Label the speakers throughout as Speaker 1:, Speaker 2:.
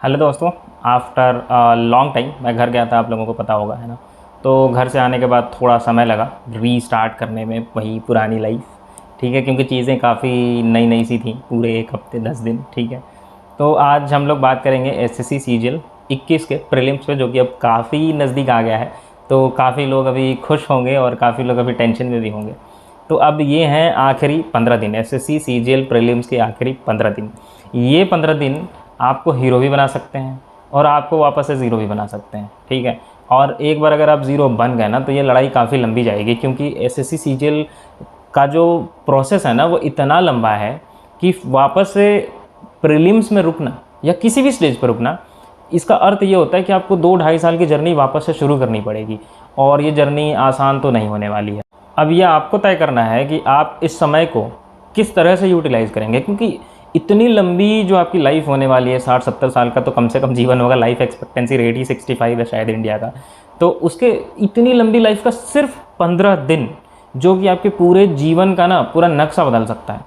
Speaker 1: Hello दोस्तों। After long time मैं घर गया था, आप लोगों को पता होगा, है ना। तो घर से आने के बाद थोड़ा समय लगा रीस्टार्ट करने में वही पुरानी लाइफ। ठीक है, क्योंकि चीज़ें काफ़ी नई नई सी थी, पूरे एक हफ्ते 10 दिन। ठीक है, तो आज हम लोग बात करेंगे एसएससी सीजीएल 21 के प्रीलिम्स पे, जो कि अब काफ़ी नज़दीक आ गया है। तो काफ़ी लोग अभी खुश होंगे और काफ़ी लोग अभी टेंशन में भी होंगे। तो अब ये हैं आखिरी 15 दिन, एसएससी सीजीएल प्रीलिम्स के आखिरी 15 दिन। ये 15 दिन आपको हीरो भी बना सकते हैं और आपको वापस से ज़ीरो भी बना सकते हैं। ठीक है, और एक बार अगर आप ज़ीरो बन गए ना, तो ये लड़ाई काफ़ी लंबी जाएगी, क्योंकि एसएससी सीजीएल का जो प्रोसेस है ना, वो इतना लंबा है कि वापस से प्रीलिम्स में रुकना या किसी भी स्टेज पर रुकना, इसका अर्थ ये होता है कि आपको 2-2.5 साल की जर्नी वापस से शुरू करनी पड़ेगी। और ये जर्नी आसान तो नहीं होने वाली है। अब ये आपको तय करना है कि आप इस समय को किस तरह से यूटिलाइज़ करेंगे, क्योंकि इतनी लंबी जो आपकी लाइफ होने वाली है, 60-70 साल का तो कम से कम जीवन होगा। लाइफ एक्सपेक्टेंसी रेट ही 65 है शायद इंडिया का। तो उसके इतनी लंबी लाइफ का सिर्फ 15 दिन, जो कि आपके पूरे जीवन का ना पूरा नक्शा बदल सकता है।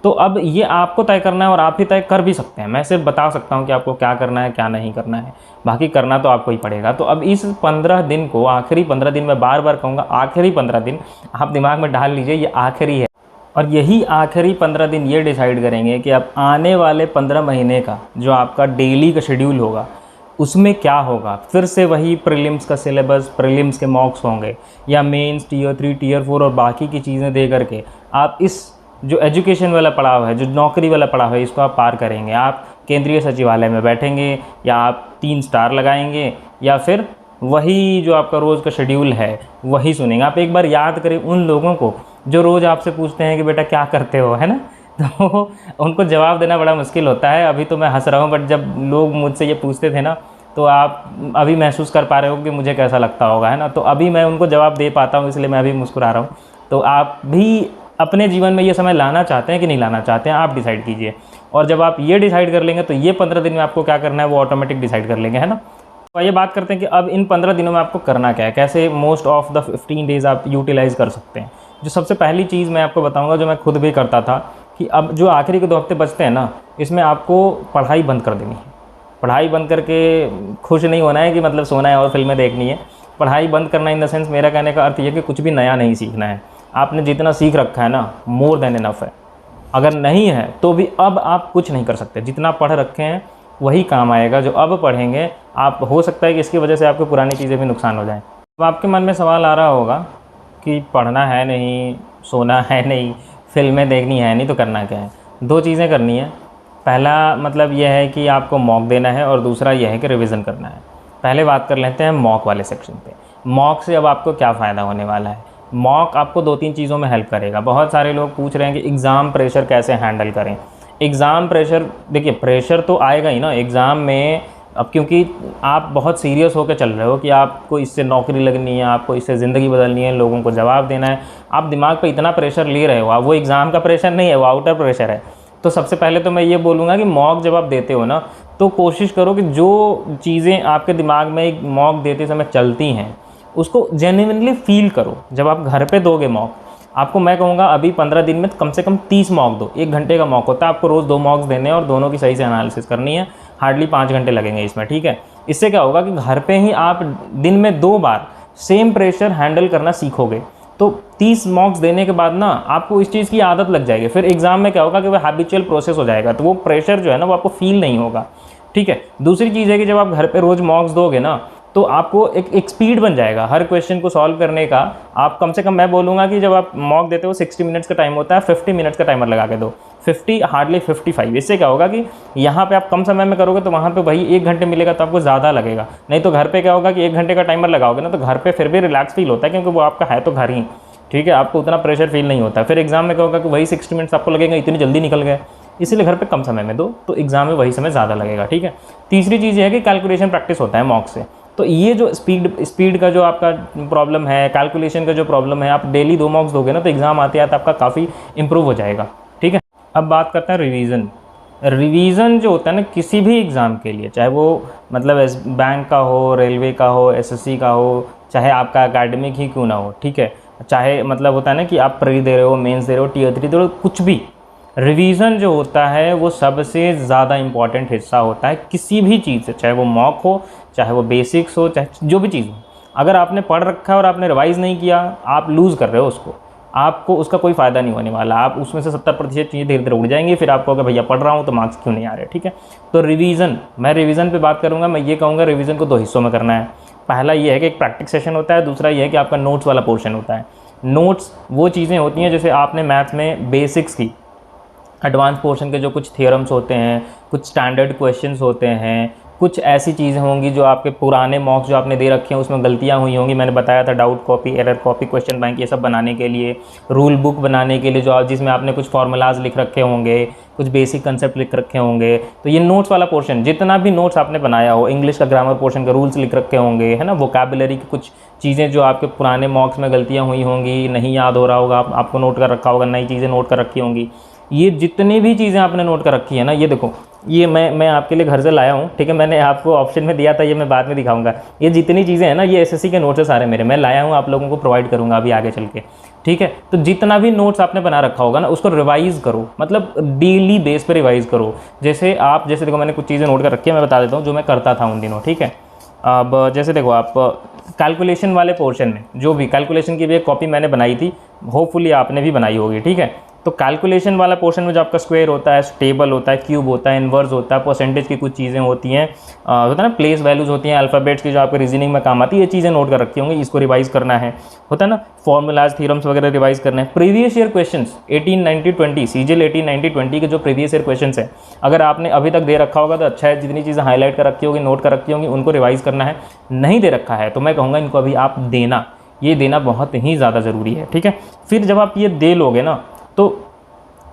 Speaker 1: तो अब ये आपको तय करना है और आप ही तय कर भी सकते हैं। मैं सिर्फ बता सकता हूँ कि आपको क्या करना है क्या नहीं करना है, बाकी करना तो आपको ही पड़ेगा। तो अब इस 15 दिन को, आखिरी 15 दिन, मैं बार बार कहूँगा आखिरी 15 दिन, आप दिमाग में डाल लीजिए ये आखिरी है। और यही आखिरी 15 दिन ये डिसाइड करेंगे कि अब आने वाले 15 महीने का जो आपका डेली का शेड्यूल होगा, उसमें क्या होगा। फिर से वही प्रीलिम्स का सिलेबस, प्रीलिम्स के मॉक्स होंगे, या मेंस, टीयर 3, टीयर 4 और बाकी की चीज़ें दे करके आप इस जो एजुकेशन वाला पड़ाव है, जो नौकरी वाला पड़ाव है, इसको आप पार करेंगे। आप केंद्रीय सचिवालय में बैठेंगे, या आप 3 स्टार लगाएंगे, या फिर वही जो आपका रोज़ का शेड्यूल है वही सुनेंगे। आप एक बार याद करें उन लोगों को जो रोज़ आपसे पूछते हैं कि बेटा क्या करते हो, है ना। तो उनको जवाब देना बड़ा मुश्किल होता है। अभी तो मैं हंस रहा हूँ, बट जब लोग मुझसे ये पूछते थे ना, तो आप अभी महसूस कर पा रहे हो कि मुझे कैसा लगता होगा, है ना। तो अभी मैं उनको जवाब दे पाता हूँ, इसलिए मैं अभी मुस्कुरा रहा हूँ। तो आप भी अपने जीवन में ये समय लाना चाहते हैं कि नहीं लाना चाहते हैं, आप डिसाइड कीजिए। और जब आप ये डिसाइड कर लेंगे, तो ये 15 दिन में आपको क्या करना है वो ऑटोमेटिक डिसाइड कर लेंगे, है ना। तो ये बात करते हैं कि अब इन 15 दिनों में आपको करना क्या है, कैसे मोस्ट ऑफ द 15 डेज़ आप यूटिलाइज़ कर सकते हैं। जो सबसे पहली चीज़ मैं आपको बताऊंगा, जो मैं खुद भी करता था, कि अब जो आखिरी के 2 हफ्ते बचते हैं ना, इसमें आपको पढ़ाई बंद कर देनी है। पढ़ाई बंद करके खुश नहीं होना है कि मतलब सोना है और फिल्में देखनी है। पढ़ाई बंद करना इन द सेंस, मेरा कहने का अर्थ ये कि कुछ भी नया नहीं सीखना है। आपने जितना सीख रखा है ना, मोर देन इनफ है। अगर नहीं है तो भी अब आप कुछ नहीं कर सकते। जितना पढ़ रखे हैं वही काम आएगा। जो अब पढ़ेंगे आप, हो सकता है कि इसकी वजह से आपको पुरानी चीज़ें भी नुकसान हो जाएं। अब आपके मन में सवाल आ रहा होगा कि पढ़ना है नहीं, सोना है नहीं, फिल्में देखनी है नहीं, तो करना क्या है। 2 चीज़ें करनी है। पहला मतलब यह है कि आपको मॉक देना है, और दूसरा यह है कि रिवीजन करना है। पहले बात कर लेते हैं मॉक वाले सेक्शन पे। मॉक से अब आपको क्या फ़ायदा होने वाला है। मॉक आपको 2-3 चीज़ों में हेल्प करेगा। बहुत सारे लोग पूछ रहे हैं कि एग्ज़ाम प्रेशर कैसे हैंडल करें। एग्ज़ाम प्रेशर, देखिए प्रेशर तो आएगा ही ना एग्ज़ाम में। अब क्योंकि आप बहुत सीरियस होकर चल रहे हो कि आपको इससे नौकरी लगनी है, आपको इससे ज़िंदगी बदलनी है, लोगों को जवाब देना है, आप दिमाग पे इतना प्रेशर ले रहे हो। आप वो एग्ज़ाम का प्रेशर नहीं है, वो आउटर प्रेशर है। तो सबसे पहले तो मैं ये बोलूँगा कि मॉक जब आप देते हो ना, तो कोशिश करो कि जो चीज़ें आपके दिमाग में एक मॉक देते समय चलती हैं, उसको जेन्युइनली फ़ील करो। जब आप घर पे दोगे मॉक, आपको मैं कहूँगा अभी 15 दिन में कम से कम 30 मॉक दो। 1 घंटे का मॉक होता है, आपको रोज़ 2 मॉक्स देने हैं और दोनों की सही से एनालिसिस करनी है। हार्डली 5 घंटे लगेंगे इसमें, ठीक है। इससे क्या होगा कि घर पे ही आप दिन में 2 बार सेम प्रेशर हैंडल करना सीखोगे। तो 30 मॉक्स देने के बाद ना आपको इस चीज़ की आदत लग जाएगी। फिर एग्ज़ाम में क्या होगा कि वो हैबिचुअल प्रोसेस हो जाएगा, तो वो प्रेशर जो है ना वो आपको फील नहीं होगा, ठीक है। दूसरी चीज़ है कि जब आप घर पे रोज़ मॉक्स दोगे ना, तो आपको एक स्पीड बन जाएगा हर क्वेश्चन को सॉल्व करने का। आप कम से कम, मैं बोलूँगा कि जब आप मॉक देते हो 60 मिनट्स का टाइम होता है, 50 मिनट्स का टाइमर लगा के दो। 50 हार्डली 55। इससे क्या होगा कि यहाँ पे आप कम समय में करोगे तो वहाँ पे वही 1 घंटे मिलेगा, तो आपको ज़्यादा लगेगा। नहीं तो घर पे क्या होगा कि 1 घंटे का टाइमर लगाओगे ना, तो घर पे फिर भी रिलैक्स फील होता है, क्योंकि वो आपका है तो घर ही, ठीक है। आपको उतना प्रेशर फील नहीं होता। फिर एग्जाम में क्या होगा कि वही 60 मिनट्स आपको लगेगा इतनी जल्दी निकल गए। इसीलिए घर पे कम समय में दो, तो एग्जाम में वही समय ज़्यादा लगेगा, ठीक है। तीसरी चीज़ ये है कि कैलकुलेशन प्रैक्टिस होता है मॉक से। तो ये जो स्पीड का जो आपका प्रॉब्लम है, कैलकुलेशन का जो प्रॉब्लम है, आप डेली 2 मॉक्स दोगे ना, तो एग्ज़ाम आते आते आपका काफ़ी इंप्रूव हो जाएगा, ठीक है। अब बात करते हैं रिवीजन। रिवीजन जो होता है ना किसी भी एग्ज़ाम के लिए, चाहे वो मतलब बैंक का हो, रेलवे का हो, एसएससी का हो, चाहे आपका एकेडमिक ही क्यों ना हो, ठीक है। चाहे मतलब होता है ना कि आप प्री दे रहे हो, मेंस दे रहे हो, टीयर 3 दे रहे हो, कुछ भी, रिवीजन जो होता है वो सबसे ज़्यादा इम्पॉर्टेंट हिस्सा होता है किसी भी चीज़ से, चाहे वो मॉक हो, चाहे वो बेसिक्स हो, चाहे जो भी चीज़ हो। अगर आपने पढ़ रखा है और आपने रिवाइज़ नहीं किया, आप लूज़ कर रहे हो उसको, आपको उसका कोई फ़ायदा नहीं होने वाला। आप उसमें से 70% चीज़ें धीरे धीरे उड़ जाएंगी, फिर आपको अगर भैया पढ़ रहा हूँ तो मार्क्स क्यों नहीं आ रहे। ठीक है, तो रिवीजन, मैं रिवीजन पे बात करूँगा। मैं ये कहूँगा रिवीजन को 2 हिस्सों में करना है। पहला ये है कि एक प्रैक्टिस सेशन होता है, दूसरा ये है कि आपका नोट्स वाला पोर्शन होता है। नोट्स वो चीज़ें होती हैं जैसे आपने मैथ्स में बेसिक्स की, एडवांस पोर्शन के जो कुछ थियोरम्स होते हैं, कुछ स्टैंडर्ड क्वेश्चंस होते हैं, कुछ ऐसी चीज़ें होंगी जो आपके पुराने मॉक्स जो आपने दे रखे हैं उसमें गलतियां हुई होंगी। मैंने बताया था doubt copy, error copy, question bank, ये सब बनाने के लिए, रूल बुक बनाने के लिए जो जिसमें आपने कुछ फार्मूलाज लिख रखे होंगे, कुछ बेसिक कंसेप्ट लिख रखे होंगे। तो ये नोट्स वाला पोर्शन, जितना भी नोट्स आपने बनाया हो, इंग्लिश का ग्रामर पोर्शन के रूल्स लिख रखे होंगे, है ना, वोकैबुलरी की कुछ चीज़ें जो आपके पुराने मॉक्स में गलतियाँ हुई होंगी, नहीं याद हो रहा होगा, आपको नोट कर रखा होगा, नई चीज़ें नोट कर रखी होंगी। ये जितनी भी चीज़ें आपने नोट कर रखी है ना, ये देखो, ये मैं आपके लिए घर से लाया हूँ। ठीक है, मैंने आपको ऑप्शन में दिया था, ये मैं बाद में दिखाऊंगा। ये जितनी चीज़ें हैं ना, ये एसएससी के नोट्स है सारे मेरे, मैं लाया हूँ, आप लोगों को प्रोवाइड करूँगा अभी आगे चल के। ठीक है, तो जितना भी नोट्स आपने बना रखा होगा ना, उसको रिवाइज़ करो, मतलब डेली बेस पे रिवाइज़ करो। जैसे देखो, मैंने कुछ चीज़ें नोट कर रखी है, मैं बता देता हूँ जो मैं करता था उन दिनों। ठीक है, अब जैसे देखो, आप कैलकुलेशन वाले पोर्शन में जो भी कैलकुलेशन की भी एक कॉपी मैंने बनाई थी, होपफुली आपने भी बनाई होगी। ठीक है, तो कैलकुलेशन वाला पोर्शन में जो आपका स्क्वायर होता है, टेबल होता है, क्यूब होता है, इनवर्स होता है, परसेंटेज की कुछ चीज़ें होती हैं, होता है ना, प्लेस वैल्यूज़ होती हैं, अल्फ़ाबेट्स की जो आपके रीजनिंग में काम आती है, ये चीज़ें नोट कर रखी होंगी, इसको रिवाइज़ करना है। होता है ना, फॉर्मूलाज, थ्योरम्स वगैरह रिवाइज़ करने हैं। प्रीवियस ईयर क्वेश्चंस 18, 90, 20 सीजीएल 18, 90, 20 के जो प्रीवियस ईयर क्वेश्चंस हैं, अगर आपने अभी तक दे रखा होगा तो अच्छा है। जितनी चीज़ें हाईलाइट कर रखी होगी, नोट कर रखी होंगी, उनको रिवाइज़ करना है। नहीं दे रखा है तो मैं कहूँगा इनको अभी आप देना, ये देना बहुत ही ज़्यादा ज़रूरी है। ठीक है, फिर जब आप ये दे लोगे ना, तो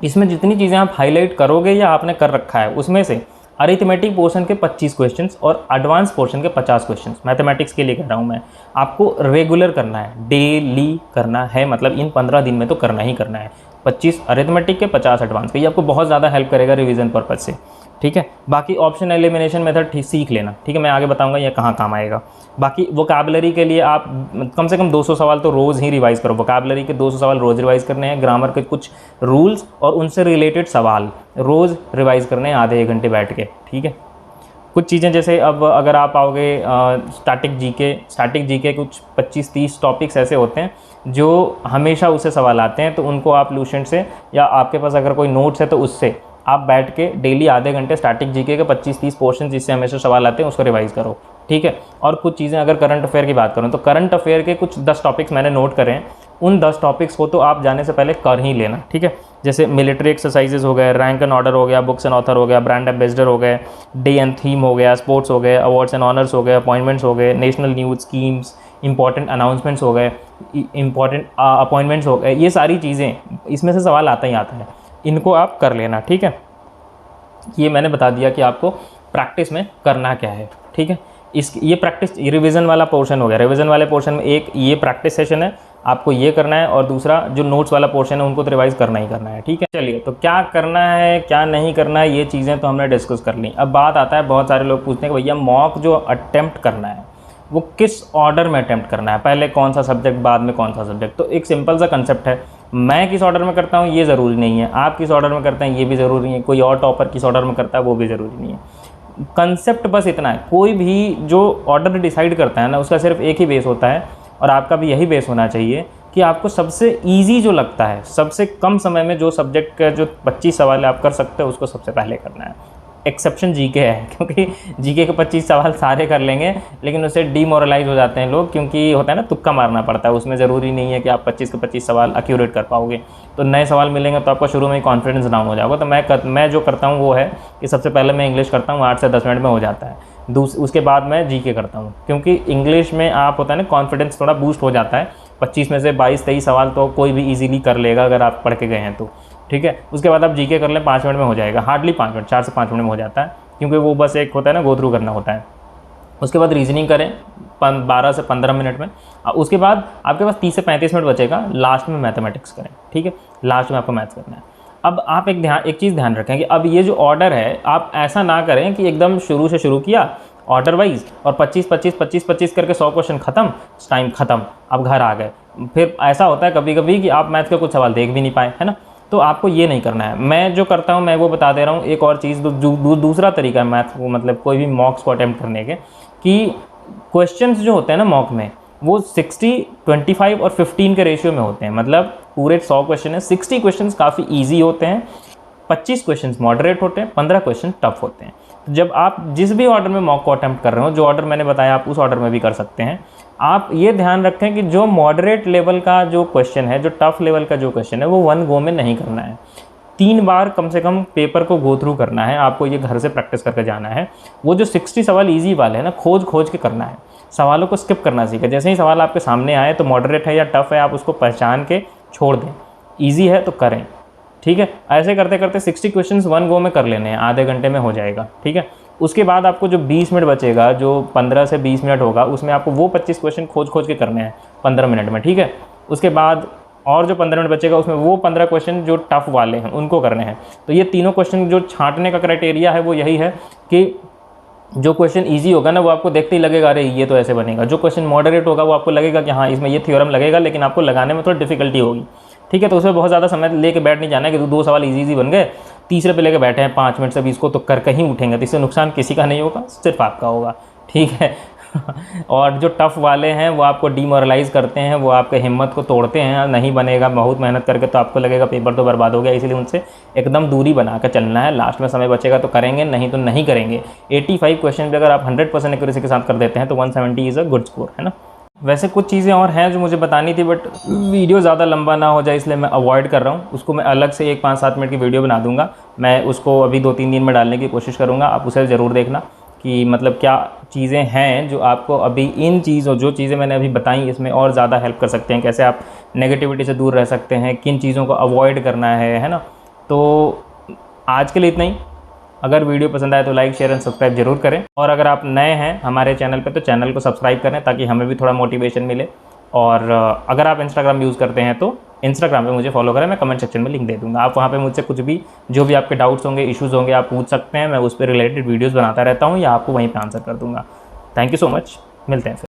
Speaker 1: इसमें जितनी चीज़ें आप हाईलाइट करोगे या आपने कर रखा है, उसमें से अरिथमेटिक पोर्शन के 25 क्वेश्चंस और एडवांस पोर्शन के 50 क्वेश्चंस, मैथमेटिक्स के लिए कह रहा हूँ मैं, आपको रेगुलर करना है, डेली करना है, मतलब इन 15 दिन में तो करना ही करना है। 25 अरिथमेटिक के, 50 एडवांस के, ये आपको बहुत ज़्यादा हेल्प करेगा रिवीजन पर्पज से। ठीक है, बाकी ऑप्शन एलिमिनेशन मेथड सीख लेना। ठीक है, मैं आगे बताऊंगा ये कहाँ काम आएगा। बाकी वोकैबुलरी के लिए आप कम से कम 200 सवाल तो रोज़ ही रिवाइज़ करो। वोकैबुलरी के 200 सवाल रोज़ रिवाइज़ करने हैं। ग्रामर के कुछ रूल्स और उनसे रिलेटेड सवाल रोज़ रिवाइज़ करने हैं, आधे 1 घंटे बैठ के। ठीक है, कुछ चीज़ें जैसे अब अगर आप आओगे स्टैटिक जीके कुछ 25-30 टॉपिक्स ऐसे होते हैं जो हमेशा उससे सवाल आते हैं, तो उनको आप लूसेंट से या आपके पास अगर कोई नोट्स है तो उससे आप बैठ के डेली आधे घंटे स्टैटिक जीके के 25-30 पोर्शन जिससे हमेशा सवाल आते हैं उसको रिवाइज़ करो। ठीक है, और कुछ चीज़ें अगर करंट अफेयर की बात करूँ तो करंट अफेयर के कुछ 10 टॉपिक्स मैंने नोट करे हैं। उन 10 टॉपिक्स को तो आप जाने से पहले कर ही लेना। ठीक है, जैसे मिलिट्री एक्सरसाइजेज हो गए, रैंक एंड ऑर्डर हो गया, बुक्स एंड ऑथर हो गया, ब्रांड एम्बेसडर हो गए, डे एंड थीम हो गया, स्पोर्ट्स हो गए, अवार्ड्स एंड ऑनर्स हो गए, अपॉइंटमेंट्स हो गए, national news schemes, important announcements हो गए, इंपॉर्टेंट अपॉइंटमेंट्स हो गए, ये सारी चीज़ें इसमें से सवाल आता ही आता है, इनको आप कर लेना। ठीक है, ये मैंने बता दिया कि आपको प्रैक्टिस में करना क्या है। ठीक है, ये प्रैक्टिस रिवीजन वाला पोर्शन हो गया। रिवीजन वाले पोर्शन में एक ये प्रैक्टिस सेशन है, आपको ये करना है, और दूसरा जो नोट्स वाला पोर्शन है उनको तो रिवाइज़ करना ही करना है। ठीक है, चलिए, तो क्या करना है क्या नहीं करना है ये चीज़ें तो हमने डिस्कस कर ली। अब बात आता है, बहुत सारे लोग पूछते हैं कि भैया मॉक जो अटेम्प्ट करना है वो किस ऑर्डर में अटेम्प्ट करना है, पहले कौन सा सब्जेक्ट बाद में कौन सा सब्जेक्ट। तो एक सिंपल सा कंसेप्ट है, मैं किस ऑर्डर में करता हूँ ये ज़रूरी नहीं है, आप किस ऑर्डर में करते हैं ये भी ज़रूरी नहीं है, कोई और टॉपर किस ऑर्डर में करता है वो भी ज़रूरी नहीं है। कंसेप्ट बस इतना है, कोई भी जो ऑर्डर डिसाइड करता है ना उसका सिर्फ एक ही बेस होता है, और आपका भी यही बेस होना चाहिए कि आपको सबसे ईजी जो लगता है, सबसे कम समय में जो सब्जेक्ट का जो 25 सवाल आप कर सकते हो उसको सबसे पहले करना है। एक्सेप्शन जीके है, क्योंकि जीके के 25 सवाल सारे कर लेंगे लेकिन उससे डीमोरलाइज हो जाते हैं लोग, क्योंकि होता है ना तुक्का मारना पड़ता है, उसमें ज़रूरी नहीं है कि आप 25 के 25 सवाल एक्यूरेट कर पाओगे। तो नए सवाल मिलेंगे तो आपका शुरू में ही कॉन्फिडेंस डाउन हो जाएगा। तो मैं जो करता हूँ वो है कि सबसे पहले मैं इंग्लिश करता हूँ, 8 से 10 मिनट में हो जाता है। उसके बाद मैं जीके करता हूँ, क्योंकि इंग्लिश में आप होता है ना कॉन्फिडेंस थोड़ा बूस्ट हो जाता है। 25 में से 22-23 सवाल तो कोई भी ईजिली कर लेगा अगर आप पढ़ के गए हैं तो। ठीक है, उसके बाद आप जीके कर लें, 5 मिनट में हो जाएगा, हार्डली 5 मिनट, 4 से 5 मिनट में हो जाता है, क्योंकि वो बस एक होता है ना गो थ्रू करना होता है। उसके बाद रीजनिंग करें 12 से 15 मिनट में। उसके बाद आपके पास 30 से 35 मिनट बचेगा, लास्ट में मैथमेटिक्स करें। ठीक है, लास्ट में आपको मैथ्स करना है। अब आप एक चीज़ ध्यान रखें कि अब ये जो ऑर्डर है आप ऐसा ना करें कि एकदम शुरू से शुरू किया ऑर्डर वाइज और 25 करके 100 क्वेश्चन ख़त्म, टाइम ख़त्म, अब घर आ गए। फिर ऐसा होता है कभी कभी कि आप मैथ के कुछ सवाल देख भी नहीं पाए, है ना। तो आपको ये नहीं करना है। मैं जो करता हूँ मैं वो बता दे रहा हूँ। एक और चीज़ दूसरा तरीका है मैथ को, मतलब कोई भी मॉक्स को अटैम्प्ट करने के, कि क्वेश्चंस जो होते हैं ना मॉक में, वो 60, 25 और 15 के रेशियो में होते हैं। मतलब पूरे 100 क्वेश्चन है, 60 क्वेश्चन काफ़ी ईजी होते हैं, 25 क्वेश्चन मॉडरेट होते हैं, 15 क्वेश्चन टफ होते हैं। जब आप जिस भी ऑर्डर में मॉक को अटैम्प्ट कर रहे हो, जो ऑर्डर मैंने बताया आप उस ऑर्डर में भी कर सकते हैं। आप ये ध्यान रखें कि जो मॉडरेट लेवल का जो क्वेश्चन है, जो टफ लेवल का जो क्वेश्चन है, वो 1 गो में नहीं करना है। 3 बार कम से कम पेपर को गो थ्रू करना है आपको, ये घर से प्रैक्टिस करके जाना है। वो जो 60 सवाल ईजी वाले हैं ना, खोज के करना है, सवालों को स्किप करना सीखें। जैसे ही सवाल आपके सामने आए तो मॉडरेट है या टफ है, आप उसको पहचान के छोड़ दें। ईजी है तो करें, ठीक है। ऐसे करते करते 60 क्वेश्चंस 1 गो में कर लेने हैं, आधे घंटे में हो जाएगा, ठीक है। उसके बाद आपको जो 20 मिनट बचेगा, जो 15 से 20 मिनट होगा, उसमें आपको वो 25 क्वेश्चन खोज के करने हैं 15 मिनट में, ठीक है। उसके बाद और जो 15 मिनट बचेगा उसमें वो 15 क्वेश्चन जो टफ वाले हैं उनको करने हैं। तो ये तीनों क्वेश्चन जो छांटने का क्राइटेरिया है वो यही है कि जो क्वेश्चन इजी होगा ना, वो आपको देखते ही लगेगा अरे ये तो ऐसे बनेगा। जो क्वेश्चन मॉडरेट होगा वो आपको लगेगा कि हाँ इसमें ये थ्योरम लगेगा, लेकिन आपको लगाने में थोड़ी डिफिकल्टी होगी, ठीक है। तो उसमें बहुत ज़्यादा समय लेके बैठ नहीं जाना है कि 2 सवाल इजी बन गए, तीसरे पे लेके बैठे हैं 5 मिनट से, 20 को तो कर कहीं उठेंगे, तो इससे नुकसान किसी का नहीं होगा, सिर्फ आपका होगा, ठीक है। और जो टफ़ वाले हैं वो आपको डीमोरलाइज़ करते हैं, वो आपके हिम्मत को तोड़ते हैं, नहीं बनेगा बहुत मेहनत करके तो आपको लगेगा पेपर तो बर्बाद हो गया, इसलिए उनसे एकदम दूरी बना कर चलना है। लास्ट में समय बचेगा तो करेंगे, नहीं तो नहीं करेंगे। 85 क्वेश्चन भी अगर आप 100% एक्यूरेसी के साथ कर देते हैं तो 170 इज़ अ गुड स्कोर, है ना। वैसे कुछ चीज़ें और हैं जो मुझे बतानी थी, बट वीडियो ज़्यादा लंबा ना हो जाए इसलिए मैं अवॉइड कर रहा हूँ। उसको मैं अलग से एक 5-7 मिनट की वीडियो बना दूंगा, मैं उसको अभी 2-3 दिन में डालने की कोशिश करूँगा। आप उसे ज़रूर देखना कि मतलब क्या चीज़ें हैं जो आपको अभी इन चीज़ों, जो चीज़ें मैंने अभी बताई इसमें और ज़्यादा हेल्प कर सकते हैं, कैसे आप नेगेटिविटी से दूर रह सकते हैं, किन चीज़ों को अवॉइड करना है ना। तो आज के लिए इतना ही। अगर वीडियो पसंद आए तो लाइक, शेयर एंड सब्सक्राइब जरूर करें। और अगर आप नए हैं हमारे चैनल पे तो चैनल को सब्सक्राइब करें ताकि हमें भी थोड़ा मोटिवेशन मिले। और अगर आप इंस्टाग्राम यूज़ करते हैं तो इंस्टाग्राम पे मुझे फॉलो करें, मैं कमेंट सेक्शन में लिंक दे दूँगा। आप वहाँ पे मुझसे कुछ भी, जो भी आपके डाउट्स होंगे, इश्यूज़ होंगे, आप पूछ सकते हैं। मैं उस पर रिलेटेड वीडियोज़ बनाता रहता हूँ या आपको वहीं पर आंसर कर दूँगा। थैंक यू सो मच, मिलते हैं फिर।